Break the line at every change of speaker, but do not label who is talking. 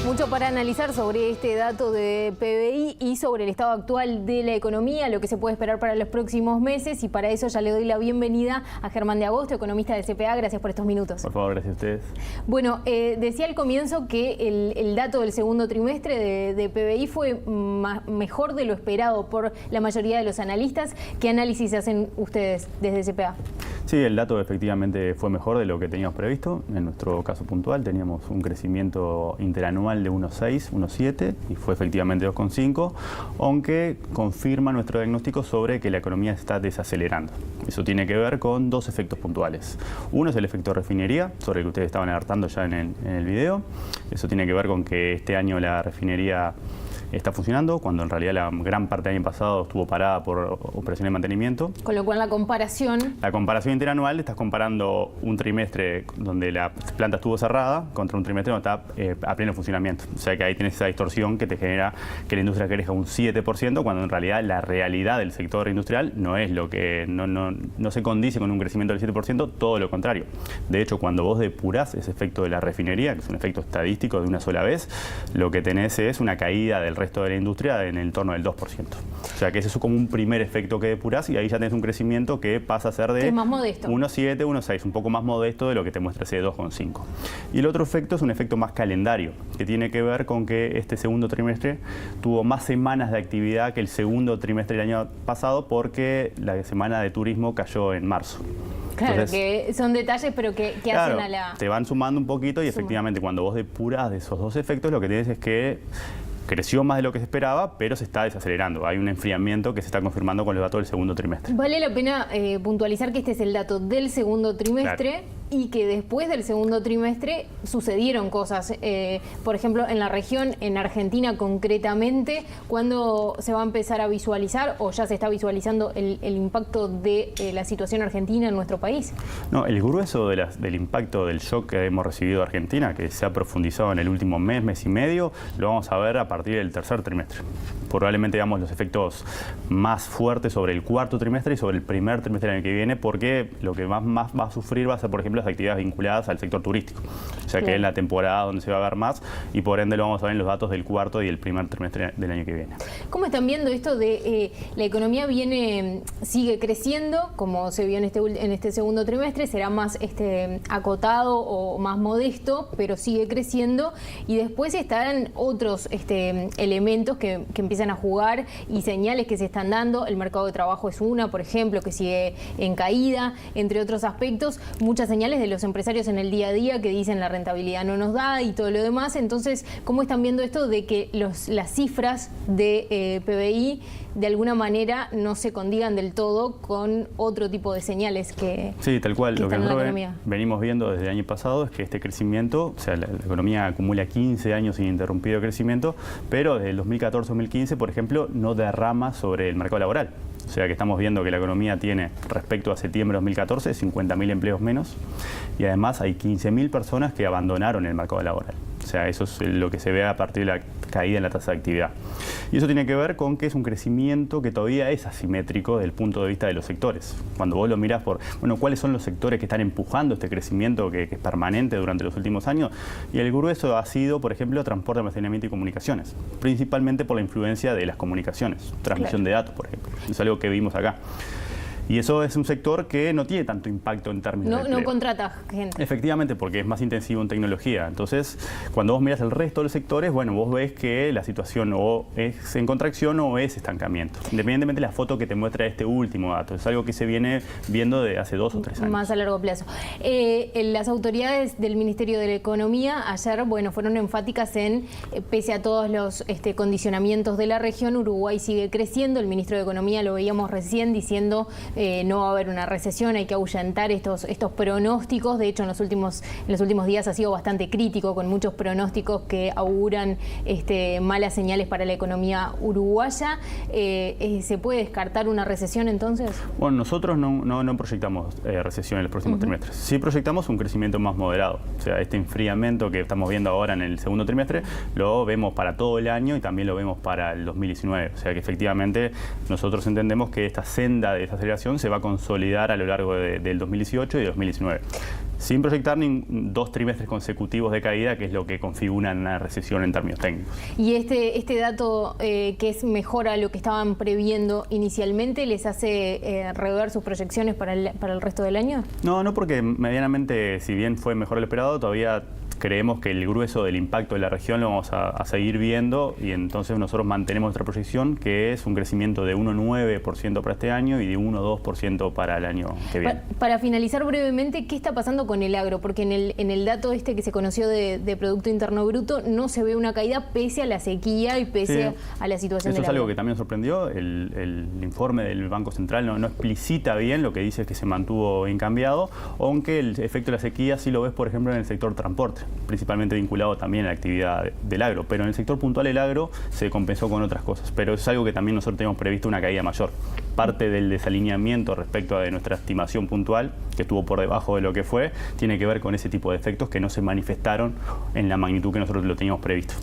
Mucho para analizar sobre este dato de PBI y sobre el estado actual de la economía, lo que se puede esperar para los próximos meses, y para eso ya le doy la bienvenida a Germán de Agosto, economista de CPA. Gracias por estos minutos.
Por favor, gracias a ustedes.
Bueno, decía al comienzo que el dato del segundo trimestre de PBI fue mejor de lo esperado por la mayoría de los analistas. ¿Qué análisis hacen ustedes desde CPA?
Sí, el dato efectivamente fue mejor de lo que teníamos previsto. En nuestro caso puntual teníamos un crecimiento interanual de 1,6, 1,7 y fue efectivamente 2,5, aunque confirma nuestro diagnóstico sobre que la economía está desacelerando. Eso tiene que ver con dos efectos puntuales. Uno es el efecto refinería, sobre el que ustedes estaban alertando ya en el video. Eso tiene que ver con que este año la refinería está funcionando, cuando en realidad la gran parte del año pasado estuvo parada por operaciones de mantenimiento.
Con lo cual la comparación
interanual, estás comparando un trimestre donde la planta estuvo cerrada contra un trimestre donde está a pleno funcionamiento. O sea que ahí tienes esa distorsión que te genera que la industria crezca un 7%, cuando en realidad la realidad del sector industrial no es lo que no se condice con un crecimiento del 7%, todo lo contrario. De hecho, cuando vos depurás ese efecto de la refinería, que es un efecto estadístico de una sola vez, lo que tenés es una caída del resto de la industria en el torno del 2%. O sea que ese es como un primer efecto que depurás y ahí ya tenés un crecimiento que pasa a ser de 1,7, 1,6, un poco más modesto de lo que te muestra ese 2,5. Y el otro efecto es un efecto más calendario, que tiene que ver con que este segundo trimestre tuvo más semanas de actividad que el segundo trimestre del año pasado, porque la semana de turismo cayó en marzo.
Claro,
entonces,
que son detalles, pero que
claro,
hacen a la...
te van sumando un poquito y efectivamente cuando vos depurás de esos dos efectos, lo que tienes es que creció más de lo que se esperaba, pero se está desacelerando. Hay un enfriamiento que se está confirmando con los datos del segundo trimestre.
Vale la pena puntualizar que este es el dato del segundo trimestre, claro, y que después del segundo trimestre sucedieron cosas. Por ejemplo, en la región, en Argentina concretamente, ¿cuándo se va a empezar a visualizar o ya se está visualizando el impacto de la situación argentina en nuestro país? No,
el grueso del impacto del shock que hemos recibido de Argentina, que se ha profundizado en el último mes y medio, lo vamos a ver a partir del tercer trimestre. Probablemente veamos los efectos más fuertes sobre el cuarto trimestre y sobre el primer trimestre del año que viene, porque lo que más va a sufrir va a ser, por ejemplo, las actividades vinculadas al sector turístico. O sea que es la temporada donde se va a ver más y por ende lo vamos a ver en los datos del cuarto y el primer trimestre del año que viene.
¿Cómo están viendo esto de la economía sigue creciendo, como se vio en este segundo trimestre? Será más acotado o más modesto, pero sigue creciendo, y después estarán otros elementos que empiezan a jugar y señales que se están dando? El mercado de trabajo es una, por ejemplo, que sigue en caída, entre otros aspectos. Muchas señales de los empresarios en el día a día que dicen la rentabilidad no nos da y todo lo demás. Entonces, ¿cómo están viendo esto de que las cifras de PBI de alguna manera no se condigan del todo con otro tipo de señales que
sí, tal cual. Lo que nosotros venimos viendo desde el año pasado es que este crecimiento, o sea, la economía acumula 15 años ininterrumpido crecimiento, pero desde el 2014-2015, por ejemplo, no derrama sobre el mercado laboral. O sea que estamos viendo que la economía tiene, respecto a septiembre de 2014, 50.000 empleos menos, y además hay 15.000 personas que abandonaron el mercado laboral. O sea, eso es lo que se ve a partir de la caída en la tasa de actividad. Y eso tiene que ver con que es un crecimiento que todavía es asimétrico desde el punto de vista de los sectores. Cuando vos lo mirás por, ¿cuáles son los sectores que están empujando este crecimiento que es permanente durante los últimos años? Y el grueso ha sido, por ejemplo, transporte, almacenamiento y comunicaciones, principalmente por la influencia de las comunicaciones, transmisión de datos, por ejemplo. Es algo que vimos acá. Y eso es un sector que no tiene tanto impacto en términos de empleo.
No contrata gente.
Efectivamente, porque es más intensivo en tecnología. Entonces, cuando vos miras el resto de los sectores, vos ves que la situación o es en contracción o es estancamiento. Independientemente de la foto que te muestra este último dato. Es algo que se viene viendo de hace 2 o 3 años.
Más a largo plazo. Las autoridades del Ministerio de la Economía ayer, fueron enfáticas en, pese a todos los condicionamientos de la región, Uruguay sigue creciendo. El ministro de Economía, lo veíamos recién, diciendo no va a haber una recesión, hay que ahuyentar estos pronósticos. De hecho, en los últimos días ha sido bastante crítico, con muchos pronósticos que auguran malas señales para la economía uruguaya. ¿Se puede descartar una recesión entonces?
Bueno, nosotros no proyectamos recesión en los próximos trimestres. Sí proyectamos un crecimiento más moderado. O sea, este enfriamiento que estamos viendo ahora en el segundo trimestre lo vemos para todo el año y también lo vemos para el 2019. O sea que efectivamente nosotros entendemos que esta senda de desaceleración se va a consolidar a lo largo del 2018 y 2019. sin proyectar ni 2 trimestres consecutivos de caída, que es lo que configura una recesión en términos técnicos.
¿Y este dato que es mejor a lo que estaban previendo inicialmente les hace rever sus proyecciones para el resto del año?
No, porque medianamente, si bien fue mejor lo esperado, todavía creemos que el grueso del impacto de la región lo vamos a seguir viendo, y entonces nosotros mantenemos nuestra proyección, que es un crecimiento de 1,9% para este año y de 1,2% para el año que viene.
Para finalizar brevemente, ¿qué está pasando con el agro? Porque en el dato que se conoció de Producto Interno Bruto no se ve una caída pese a la sequía y pese a la situación del agro.
Eso es algo que también nos sorprendió. El informe del Banco Central no explicita bien, lo que dice es que se mantuvo incambiado, aunque el efecto de la sequía sí lo ves, por ejemplo, en el sector transporte, principalmente vinculado también a la actividad del agro, pero en el sector puntual el agro se compensó con otras cosas, pero es algo que también nosotros tenemos previsto una caída mayor. Parte del desalineamiento respecto a nuestra estimación puntual, que estuvo por debajo de lo que fue, tiene que ver con ese tipo de efectos que no se manifestaron en la magnitud que nosotros lo teníamos previsto.